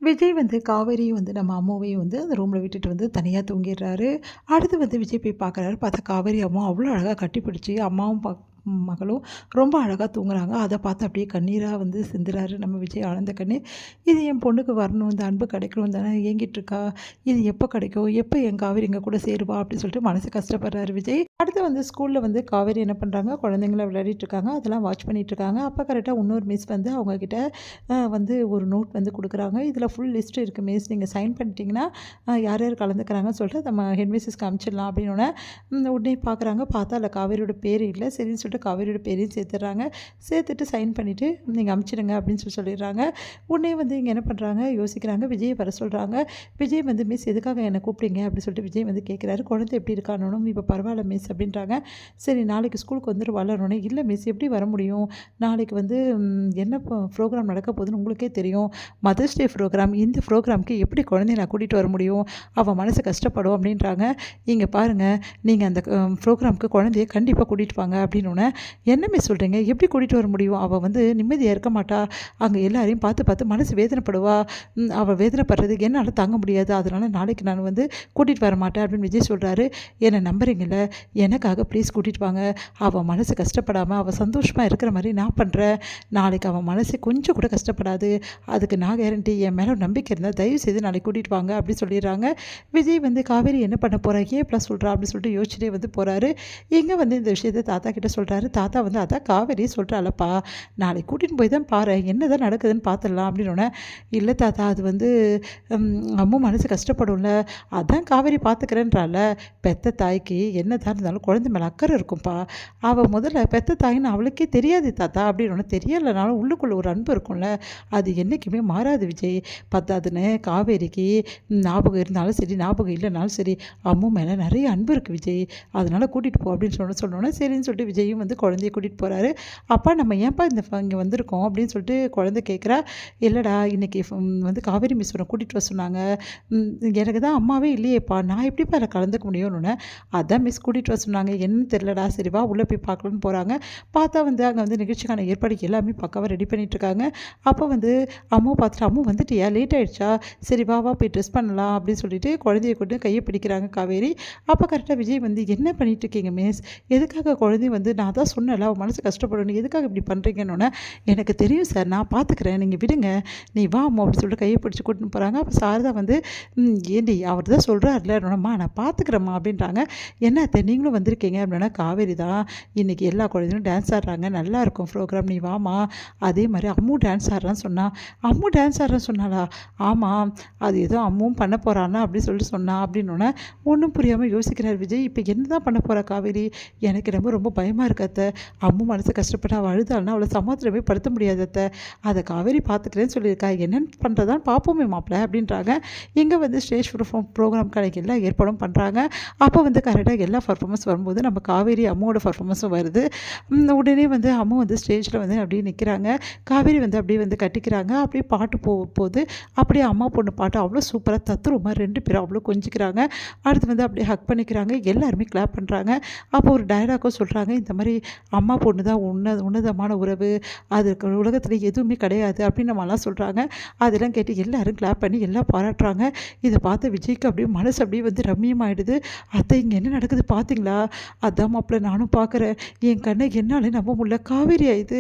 விஜய் வந்து காவேரியும் வந்து நம்ம அம்மாவையும் வந்து அந்த ரூமில் விட்டுட்டு வந்து தனியாக தூங்கிடுறாரு. அடுத்து வந்து விஜய் போய் பார்க்குறாரு. பார்த்தா காவேரி அம்மா அவ்வளோ அழகா கட்டிப்பிடிச்சு அம்மாவும் மகளும் ரொம்ப அழகா தூங்குறாங்க. அத பார்த்து அப்படியே கண்ணீரா வந்து சிந்துறாரு நம்ம விஜய் ஆனந்த கண்ணீர். இது என் பொண்ணுக்கு வரணும், இந்த அன்பு கிடைக்கணும் தானே ஏங்கிட்டுருக்கா. இது எப்போ கிடைக்கும்? எப்போ என் காவேரி எங்க கூட சேருவா? அப்படின்னு சொல்லிட்டு மனசு கஷ்டப்படுறாரு விஜய். அடுத்து வந்து ஸ்கூலில் வந்து காவேரி என்ன பண்ணுறாங்க, குழந்தைங்கள விளையாடிட்டு இருக்காங்க. அதெல்லாம் வாட்ச் பண்ணிட்டு இருக்காங்க. அப்போ கரெக்டாக இன்னொரு மிஸ் வந்து அவங்கக்கிட்ட வந்து ஒரு நோட் வந்து குடுக்குறாங்க. இதில ஃபுல் லிஸ்ட் இருக்கு மிஸ். நீங்க சைன் பண்ணிட்டீங்கன்னா, யார் யார் கலந்துக்கிறாங்கன்னு சொல்லிட்டு நம்ம ஹெட் மிஸ்ஸஸ்க்கு அனுப்பிச்சிடலாம் அப்படின்னோனே, உடனே பார்க்குறாங்க. பார்த்தா அதில காவேரியோட பேர் இல்ல. சரின்னு சொல்லிட்டு காவேரியோட பேரையும் சேர்த்துடுறாங்க. சேர்த்துட்டு சைன் பண்ணிவிட்டு நீங்கள் அனுப்பிச்சிடுங்க அப்படின்னு சொல்லிடுறாங்க. உடனே வந்து இங்கே என்ன பண்ணுறாங்க, யோசிக்கிறாங்க. விஜயை வர சொல்கிறாங்க. விஜய் வந்து மிஸ் எதுக்காக என்னை கூப்பிட்டீங்க அப்படின்னு சொல்லிட்டு விஜய் வந்து கேட்குறாரு. குழந்தை எப்படி இருக்கானோனும், இப்போ பரவாயில்ல மிஸ் அப்படின்றாங்க. சரி நாளைக்கு ஸ்கூலுக்கு வந்துட்டு வரணுன்னே, இல்லை மிஸ் எப்படி வர முடியும்? நாளைக்கு வந்து என்ன ப்ரோக்ராம் நடக்க போகுதுன்னு உங்களுக்கே தெரியும். Mother's day program. இந்த ப்ரோக்ராமுக்கு எப்படி குழந்தைய நான் கூட்டிகிட்டு வர முடியும்? அவள் மனசு கஷ்டப்படும் அப்படின்றாங்க. இங்கே பாருங்கள், நீங்கள் அந்த ப்ரோக்ராமுக்கு குழந்தைய கண்டிப்பாக கூட்டிகிட்டு வாங்க அப்படின்னோடனே, என்ன மிஸ் சொல்கிறீங்க? எப்படி கூட்டிகிட்டு வர முடியும்? அவள் வந்து நிம்மதியாக இருக்க மாட்டா. அங்கே எல்லாரையும் பார்த்து பார்த்து மனசு வேதனைப்படுவா. அவள் வேதனைப்படுறது என்னால் தாங்க முடியாது. அதனால் நாளைக்கு நான் வந்து கூட்டிகிட்டு வர மாட்டேன் அப்படின்னு விஜய் சொல்கிறாரு. என்னை நம்புறீங்கல்ல? எனக்காக ப்ளீஸ் கூட்டிகிட்டு வாங்க. அவள் மனசு கஷ்டப்படாமல் அவள் சந்தோஷமாக இருக்கிற மாதிரி நான் பண்ணுறேன். நாளைக்கு அவன் மனசு கொஞ்சம் கூட கஷ்டப்படாது. அதுக்கு நான் கேரண்டி. என் மேலே நம்பிக்கை இருந்தால் தயவுசெய்து நாளைக்கு கூட்டிகிட்டு வாங்க அப்படி சொல்லிடுறாங்க. விஜய் வந்து காவேரி என்ன பண்ண போகிறா, ஏன் ப்ளஸ் சொல்கிறா அப்படின்னு சொல்லிட்டு யோசிச்சுட்டே வந்து போகிறாரு. இங்கே வந்து இந்த விஷயத்தை தாத்தா கிட்ட சொல்கிறாரு. தாத்தா வந்து அதான் காவேரி சொல்கிறாளப்பா, நாளைக்கு கூட்டிகிட்டு போய் தான் பாரு என்ன தான் நடக்குதுன்னு பார்த்துடலாம் அப்படின்னோடனே, இல்லை தாத்தா அது வந்து அம்மா மனசு கஷ்டப்படும்ல, அதான் காவேரி பார்த்துக்கிறேன்றால. பெத்த தாய்க்கு என்ன தான் இருந்தாலும் குழந்தை மேலே அக்கறை இருக்கும்ப்பா. அவள் முதல்ல பெத்த தாயின்னு அவளுக்கே தெரியாது தாத்தா அப்படின்னு. தெரியலைனாலும் உள்ளுக்குள்ளே ஒரு அன்பு இருக்கும்ல, அது என்றைக்குமே மாறாது விஜய். பத்தாதுன்னு காவேரிக்கு ஞாபகம் இருந்தாலும் சரி, ஞாபகம் இல்லைனாலும் சரி, அம்மு மேலே நிறைய அன்பு இருக்குது விஜய். அதனால் கூட்டிகிட்டு போ அப்படின்னு சொன்னோன்னே சரின்னு சொல்லிட்டு விஜயும் வந்து குழந்தைய கூட்டிகிட்டு போகிறாரு. அப்பா நம்ம ஏன்ப்பா இங்கே வந்திருக்கோம் அப்படின்னு சொல்லிட்டு குழந்தை கேட்குறா. இல்லைடா இன்றைக்கி வந்து காவேரி மிஸ் உன்னை கூட்டிகிட்டு வர சொன்னாங்க. எனக்கு தான் அம்மாவே இல்லையேப்பா, நான் எப்படிப்பா அதில் கலந்துக்க முடியும்னு. அதான் மிஸ் கூட்டிகிட்டு வர சொன்னாங்க. என்னன்னு தெரிலடா, சரிவா உள்ளே போய் பார்க்கலான்னு போகிறாங்க. பார்த்தா வந்து அங்கே வந்து நிகழ்ச்சிக்கான ஏற்பாடு எல்லாமே பக்காவாக ரெடி பண்ணிகிட்ருக்காங்க. அப்போ வந்து அம்மா பார்த்துட்டு, அம்மா வந்துட்டியா, லேட் ஆகிடுச்சா, சரி வா வா போய் ட்ரெஸ் பண்ணலாம் அப்படின்னு சொல்லிட்டு குழந்தைய கொண்டு கையை பிடிக்கிறாங்க காவேரி. அப்போ கரெக்டாக விஜய் வந்து என்ன பண்ணிகிட்ருக்கீங்க மிஸ், எதுக்காக குழந்தைய வந்து நான் தான் சொன்னல அவள் மனசு கஷ்டப்படணும், எதுக்காக இப்படி பண்ணுறீங்கன்னு. எனக்கு தெரியும் சார், நான் பார்த்துக்கிறேன், நீங்கள் விடுங்க, நீ வா அம்மா அப்படின்னு சொல்லிட்டு கையை பிடிச்சி கூட்டின்னு போகிறாங்க. அப்போ சாரதா வந்து ஏண்டி அவர் தான் சொல்கிறாருல என்னம்மா நான் பார்த்துக்கிறேம்மா அப்படின்றாங்க. என்ன அத்தை நீங்களும் வந்திருக்கீங்க அப்படின்னா, காவேரி தான் இன்றைக்கி எல்லா குழந்தைகளும் டான்ஸ் ஆடுறாங்க, நல்லா இருக்கும் ப்ரோக்ராம், நீ வாமா. அதே மாதிரி அம்மு டான்ஸ் ஆடுறான்னு சொன்னா. அம்மு டான்ஸ் ஆடுறான்னு சொன்னாளா? ஆமாம், அது ஏதோ அம்மும் பண்ண போகிறான்னா அப்படின்னு சொல்லிட்டு சொன்னா அப்படின்னோடனே ஒன்றும் புரியாமல் யோசிக்கிறார் விஜய். இப்போ என்ன தான் பண்ண போகிறா காவேரி? எனக்கு ரொம்ப பயமாக இருக்கு அத்தை. அம்மு மனசு கஷ்டப்பட்டு அவள் அழுதாள்னா அவளை சமாதானமே படுத்த முடியாது அத்தை. அதை காவேரி பார்த்துக்கிறேன்னு சொல்லியிருக்கா. என்னென்னு பண்ணுறதான்னு பார்ப்போமே மாப்பிள்ள அப்படின்றாங்க. இங்கே வந்து ஸ்டேஜ் ப்ரோக்ராம் கடைக்கு எல்லாம் ஏற்பாடும் பண்ணுறாங்க. அப்போ வந்து கரெக்டாக எல்லா பர்ஃபார்மன்ஸ் வரும்போது நம்ம காவேரி அம்மாவோட பர்ஃபார்மன்ஸும் வருது. உடனே வந்து அம்மா வந்து ஸ்டேஜில் வந்து அப்படியே நிற்கிறாங்க. காவேரி வந்து அப்படியே வந்து கட்டிக்கிறாங்க. அப்படியே பாட்டு போகும்போது அப்படியே அம்மா பொண்ணு பாட்டு அவ்வளோ சூப்பராக தத்துருமா 2 பேரும் அவ்வளோ கொஞ்சிக்கிறாங்க. அடுத்து வந்து அப்படியே ஹக் பண்ணிக்கிறாங்க. எல்லாருமே கிளாப் பண்ணுறாங்க. அப்போ ஒரு டயலாக்கும் சொல்கிறாங்க, இந்த மாதிரி அம்மா பொண்ணு தான் உன்னதமான உறவு, அதுக்கு உலகத்தில் எதுவுமே கிடையாது அப்படின்னு நம்மலாம் சொல்கிறாங்க. அதெல்லாம் கேட்டு எல்லோரும் கிளாப் பண்ணி எல்லாம் பாராட்டுறாங்க. இதை பார்த்து விஜய்க்கு அப்படியே மனசு அப்படியே வந்து ரம்மியமாகிடுது. அத்தை இங்கே என்ன நடக்குது பார்த்தீங்களா? அதான் மாப்பிள்ள நானும் பார்க்குறேன், என் கண்ணை என்னாலே நம்ப முடியல. காவேரி இது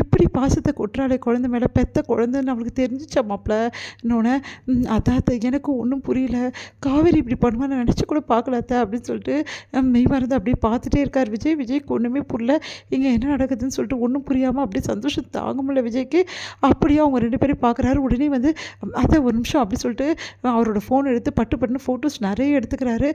இப்படி பாசத்தை கொட்டுறாளே குழந்தை மேலே, பெத்த குழந்தைன்னு அவளுக்கு தெரிஞ்சிச்சா மாப்பிள்ள இன்னொன்று. அதான் எனக்கும் ஒன்றும் புரியல, காவேரி இப்படி பண்ணுவான்னு நினச்சி கூட பார்க்கல அத்தை அப்படின்னு சொல்லிட்டு மெய் மறந்து அப்படியே பார்த்துட்டே இருக்கார் விஜய். விஜய்க்கு ஒன்றுமே புரியல, இங்கே என்ன நடக்குதுன்னு சொல்லிட்டு ஒன்றும் புரியாமல் அப்படியே சந்தோஷம் தாங்க முடியல விஜய்க்கு. அப்படியே அவங்க 2 பேரும் பார்க்குறாரு. உடனே வந்து அதை ஒரு நிமிஷம் அப்படி சொல்லிட்டு அவரோட ஃபோன் எடுத்து பட்டுன்னு ஃபோட்டோஸ் நிறைய எடுத்துக்கிறாரு.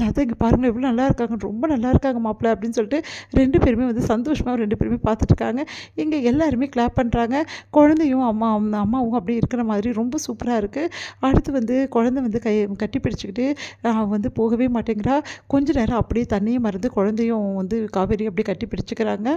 அதான் இங்கே பாருங்கள் எவ்வளோ நல்லா இருக்காங்க, ரொம்ப நல்லா இருக்காங்க மாப்பிள்ள அப்படின்னு சொல்லிட்டு 2 பேருமே வந்து சந்தோஷமாக 2 பேருமே பார்த்துட்ருக்காங்க. இங்கே எல்லாருமே கிளாப் பண்ணுறாங்க. குழந்தையும் அம்மாவும் அப்படி இருக்கிற மாதிரி ரொம்ப சூப்பராக இருக்குது. அடுத்து வந்து குழந்தை வந்து கட்டி பிடிச்சிக்கிட்டு வந்து போகவே மாட்டேங்கிறா. கொஞ்ச நேரம் அப்படியே தண்ணியும் மறந்து குழந்தையும் வந்து காவேரி அப்படியே கட்டி பிடிச்சிக்கிறாங்க.